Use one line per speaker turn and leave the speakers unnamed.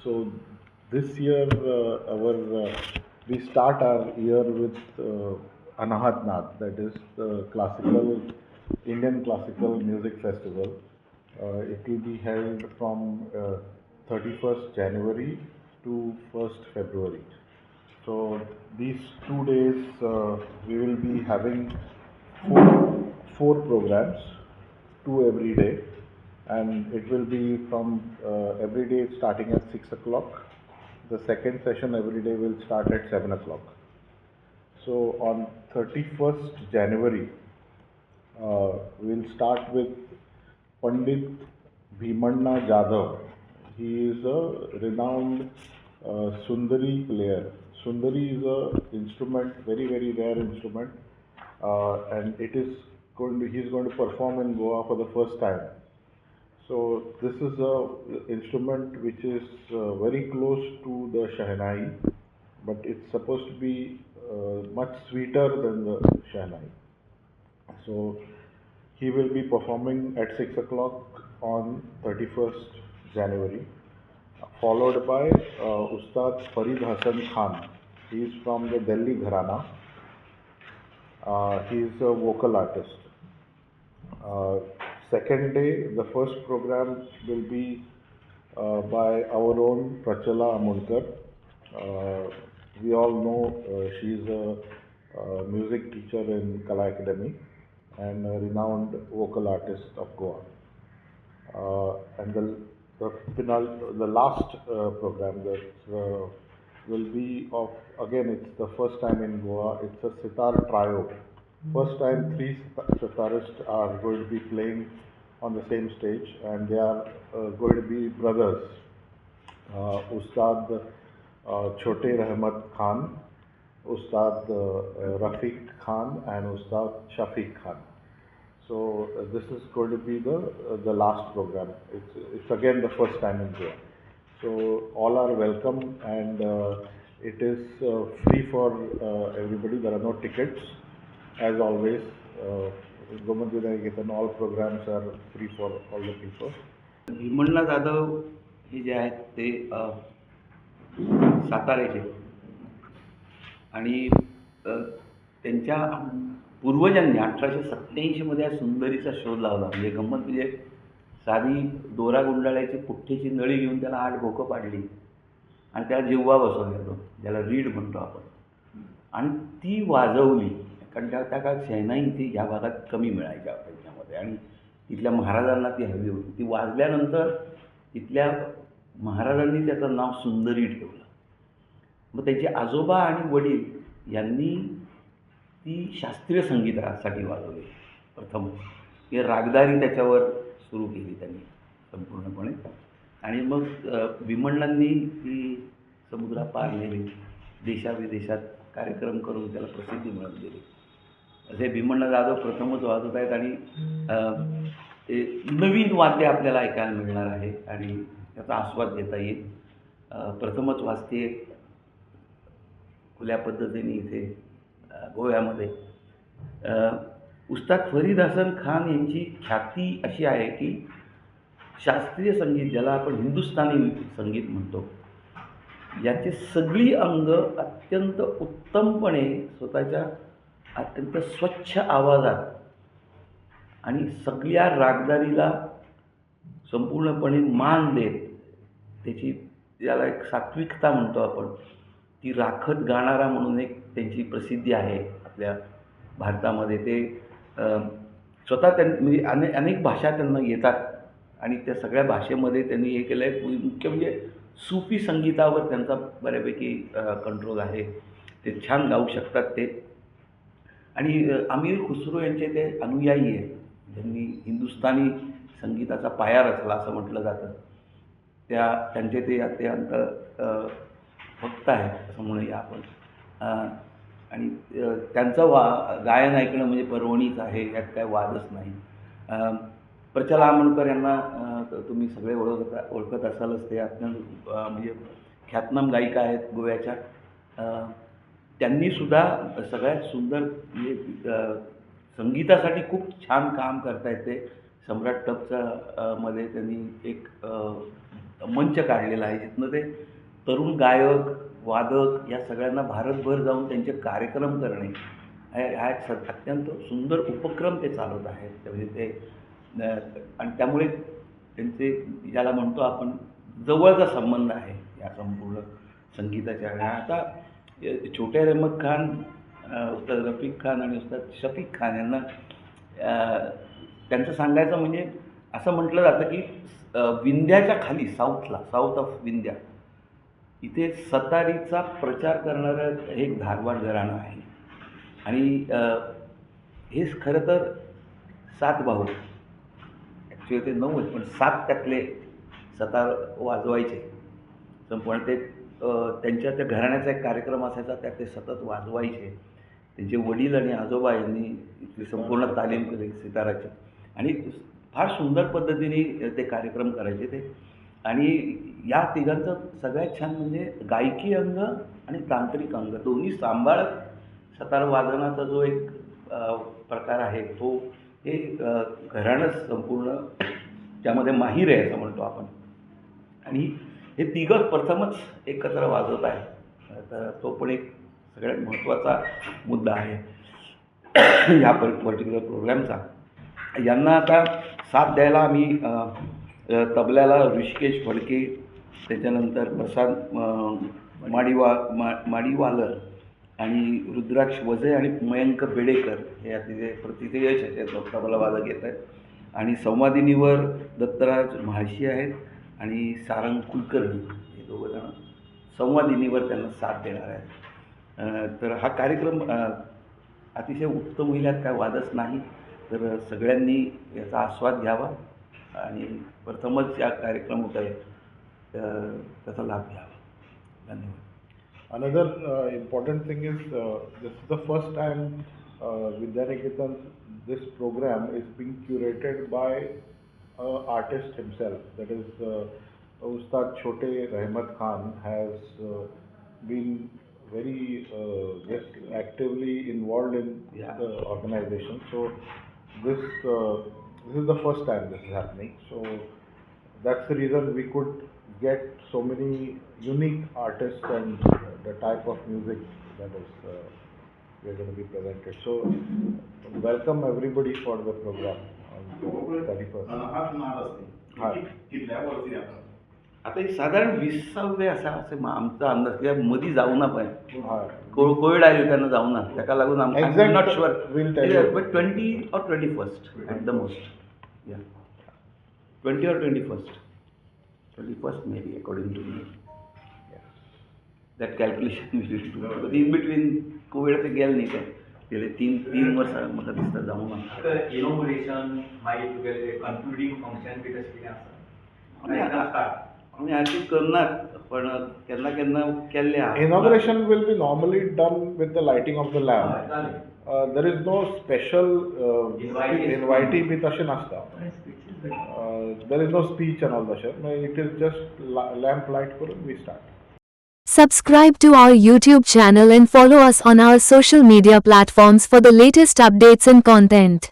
So this year, we start our year with Anahat Nath, that is the classical Indian classical music festival. It will be held from 31st January to 1st February. So these 2 days we will be having four programs, two every day, and it will be from every day starting at 6 o'clock. The second session every day will start at 7 o'clock. So on 31st January, we'll start with Pandit Bhimanna Jadhav. He is a renowned Sundari player. Sundari is a instrument, very rare instrument, and he's going to perform in Goa for the first time. So this is a instrument which is very close to the Shehnai, but it's supposed to be much sweeter than the Shehnai. So he will be performing at 6 o'clock on 31st January, followed by Ustad Farid Hassan Khan. He is from the Delhi Gharana. He is a vocal artist. Second day, the first program will be by our own Prachala Amunkar. We all know she is a music teacher in Kala Academy and a renowned vocal artist of Goa. And the last program that will be of, again, it's the first time in Goa, it's a sitar trio. First time three sitarists are going to be playing on the same stage, and they are going to be brothers, Ustad Chote Rahmat Khan, Ustad Rafiq Khan, and Ustad Shafiq Khan. So this is going to be the last program. It's again the first time in Goa. So all are welcome, and it is free for everybody. There are no tickets. As always, Government Vidyaketan, all programs are free for all the people.
Bhimanna Jadhav हे जे आहेत ते साताऱ्याचे आणि त्यांच्या पूर्वजांनी 1887 मध्ये सुंदरीचा शोध लावला. म्हणजे गंमत म्हणजे साधी दोरा गुंडाळ्याची पुठ्ठीची नळी घेऊन त्याला 8 भोकं पाडली आणि त्याला जिव्हा बसवला, ज्याला रीड म्हणतो आपण, आणि ती वाजवली. कारण त्या काळात शहनाई इथे या भागात कमी मिळायच्या त्यांच्यामध्ये आणि तिथल्या महाराजांना ती हवी होती. ती वाजल्यानंतर तिथल्या महाराजांनी त्याचं नाव सुंदरी ठेवलं. मग त्याचे आजोबा आणि वडील यांनी ती शास्त्रीय संगीतासाठी वाजवली प्रथम. हे रागदारी त्याच्यावर सुरू केली त्यांनी संपूर्णपणे, आणि मग भीमण्णांनी ती समुद्रापार नेली, देशाविदेशात कार्यक्रम करून त्याला प्रसिद्धी मिळवून दिली. असे भीमण्णा जाधव प्रथमच वाजवत आहेत आणि ते नवीन वाद्य आपल्याला ऐकायला मिळणार आहे आणि त्याचा आस्वाद घेता येईल. प्रथमच वाजते खुल्या पद्धतीने इथे गोव्यामध्ये. उस्ताद फरीद हसन खान यांची ख्याती अशी आहे की शास्त्रीय संगीत, ज्याला आपण हिंदुस्थानी संगीत म्हणतो, याची सगळी अंग अत्यंत उत्तमपणे स्वतःच्या अत्यंत स्वच्छ आवाजात आणि सगळ्या रागदारीला संपूर्णपणे मान देत, त्याची ज्याला एक सात्विकता म्हणतो आपण, ती राखत गाणारा म्हणून एक त्यांची प्रसिद्धी आहे आपल्या भारतामध्ये. ते स्वतः म्हणजे अनेक भाषा त्यांना येतात आणि त्या सगळ्या भाषेमध्ये त्यांनी हे केलं आहे. मुख्य म्हणजे सूफी संगीतावर त्यांचा बऱ्यापैकी कंट्रोल आहे. ते छान गाऊ शकतात ते. आणि अमीर खुसरो यांचे ते अनुयायी आहेत, ज्यांनी हिंदुस्थानी संगीताचा पाया रचला असं म्हटलं जातं. त्यांचे ते अत्यंत भक्त आहेत असं म्हणूया आपण. आणि त्यांचं गायन ऐकणं म्हणजे पर्वणीच आहे, यात काय वादच नाही. प्रचला आमोणकर यांना तुम्ही सगळे ओळखत असालच. ते अत्यंत म्हणजे ख्यातनाम गायिका आहेत गोव्याच्या. त्यांनीसुद्धा सगळ्यात सुंदर म्हणजे संगीतासाठी खूप छान काम करतायत ते. सम्राट क्लबचा मध्ये त्यांनी एक मंच काढलेला आहे, जिथनं ते तरुण गायक, वादक या सगळ्यांना भारतभर जाऊन त्यांचे कार्यक्रम करणे हा एक अत्यंत सुंदर उपक्रम ते चालवत आहेत. म्हणजे ते आणि त्यामुळे त्यांचे ज्याला म्हणतो आपण जवळचा संबंध आहे या संपूर्ण संगीताच्या. आता छोटे अहमद खान, उस्ताद रफिक खान आणि उस्ताद शफीक खान यांना त्यांचं सांगायचं म्हणजे असं म्हटलं जातं की विंध्याच्या खाली साऊथ ऑफ विंध्या इथे सतारीचा प्रचार करणारं हे एक धारवाड घराणं आहे. आणि हेच खरं तर 7 भाऊ, ॲक्च्युली ते 9 आहेत, पण 7 त्यातले सतार वाजवायचे. पण ते त्यांच्या त्या घराण्याचा एक कार्यक्रम असायचा, त्यात ते सतत वाजवायचे. त्यांचे वडील आणि आजोबा यांनी इथली संपूर्ण तालीम केली सिताराची आणि फार सुंदर पद्धतीने ते कार्यक्रम करायचे ते. आणि या तिघांचं सगळ्यात छान म्हणजे गायकी अंग आणि तांत्रिक अंग दोन्ही सांभाळत सतार वादनाचा जो एक प्रकार आहे तो हे घराणंच संपूर्ण त्यामध्ये माहीर आहे असं म्हणतो आपण. आणि हे तिघं प्रथमच एकत्र वाजवत आहे, तर तो पण एक सगळ्यात महत्त्वाचा मुद्दा आहे ह्या पर्टिक्युलर प्रोग्रॅमचा. यांना आता साथ द्यायला आम्ही तबल्याला ऋषिकेश फडके, त्याच्यानंतर प्रसाद माडीवालर आणि रुद्राक्ष वझे आणि मयंक बेडेकर हे अतिशय प्रतिथयश असे तबला वादक येत आहेत. आणि संवादिनीवर दत्तराज म्हाळशी आहेत आणि सारंग कुलकर्णी हे दोघंजणं संवादिनीवर त्यांना साथ देणार आहेत. तर हा कार्यक्रम अतिशय उत्तम होईल, यात काय वादच नाही. तर सगळ्यांनी याचा आस्वाद घ्यावा आणि प्रथमच या कार्यक्रम होत आहे त्याचा लाभ घ्यावा. धन्यवाद.
Another important thing is this is the first time Vidyaniketan, this program is being curated by an artist himself. That is Ustad Chote Ahmad Khan has been very actively involved in the organization. So this is the first time this is happening. So that's the reason we could get so many unique artists and the type of music that is we are going to be presented. So welcome everybody for the program on 31st.
आता हे साधारण 20 असं आमचा अंदाज किंवा मधी जाऊ ना पण कोविड आले त्यांना जाऊ ना त्याला लागून आमचं not sure but 20 or 21st at the most. 20 or 21st maybe according to me. That calculation we should do. But in between Covid ते गेलं नाही काय गेले 3 वर्ष म्हाका दिसता जाऊन
इनॉग्रेशन मागीर तुगेले कन्क्लुडिंग फंक्शन बी तशें कितें आसा
आमी आर्टिस्ट करनात पण केन्ना केन्ना केल्ले आहा.
Inauguration will be normally done with the lighting of the lamp. There is no special invitee bit अशें नासता. There is no speech and all that shit. It is just lamp light करून we start.
Subscribe to our YouTube channel and follow us on our social media platforms for the latest updates and content.